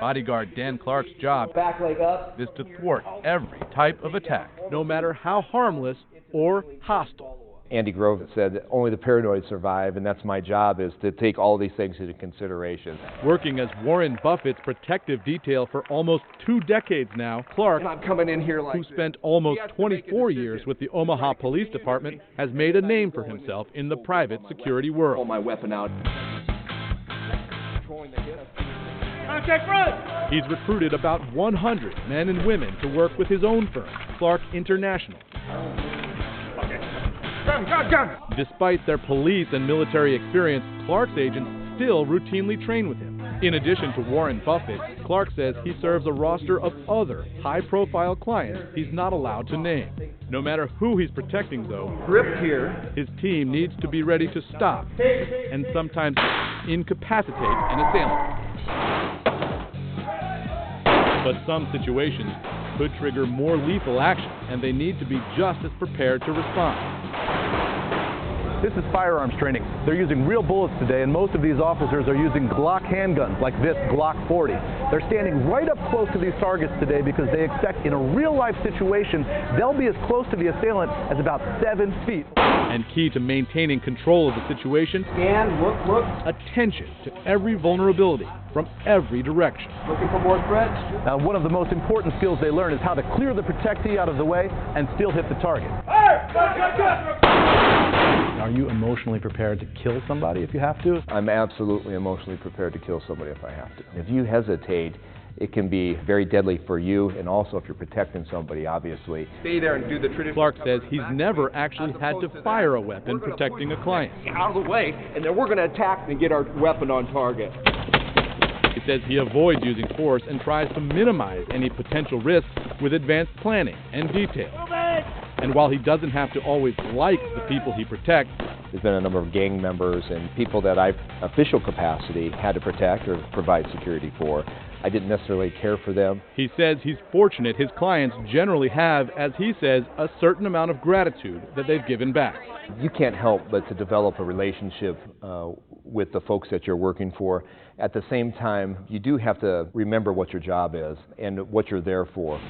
Bodyguard Dan Clark's job Back leg up. is to thwart every type of attack, no matter how harmless or hostile. Andy Grove said that only the paranoid survive, and that's my job, is to take all these things into consideration. Working as Warren Buffett's protective detail for almost 2 decades now, Clark, I'm coming in here like who spent almost 24 years with the Omaha Police Department, has made a name for himself in the private security pull world. my weapon out. Contact front! He's recruited about 100 men and women to work with his own firm, Clark International. Gun! Despite their police and military experience, Clark's agents still routinely train with him. In addition to Warren Buffett, Clark says he serves a roster of other high-profile clients he's not allowed to name. No matter who he's protecting, though, Grip here. his team needs to be ready to stop and sometimes incapacitate an assailant. But some situations could trigger more lethal action, and they need to be just as prepared to respond. This is firearms training. They're using real bullets today, and most of these officers are using Glock handguns, like this Glock 40. They're standing right up close to these targets today because they expect in a real-life situation, they'll be as close to the assailant as about 7 feet. And key to maintaining control of the situation, Scan, look. attention to every vulnerability from every direction. Looking for more threats. Now, one of the most important skills they learn is how to clear the protectee out of the way and still hit the target. Are you emotionally prepared to kill somebody if you have to? I'm absolutely emotionally prepared to kill somebody if I have to. If you hesitate, it can be very deadly for you, and also if you're protecting somebody, obviously. Stay there and do the traditional. Clark says he's never actually had to fire a weapon protecting a client. Out of the way, and then we're going to attack and get our weapon on target. He says he avoids using force and tries to minimize any potential risks with advanced planning and detail. And while he doesn't have to always like the people he protects, There's been a number of gang members and people that I've, official capacity, had to protect or provide security for. I didn't necessarily care for them. he says he's fortunate his clients generally have, as he says, a certain amount of gratitude that they've given back. You can't help but to develop a relationship with the folks that you're working for. At the same time, you do have to remember what your job is and what you're there for.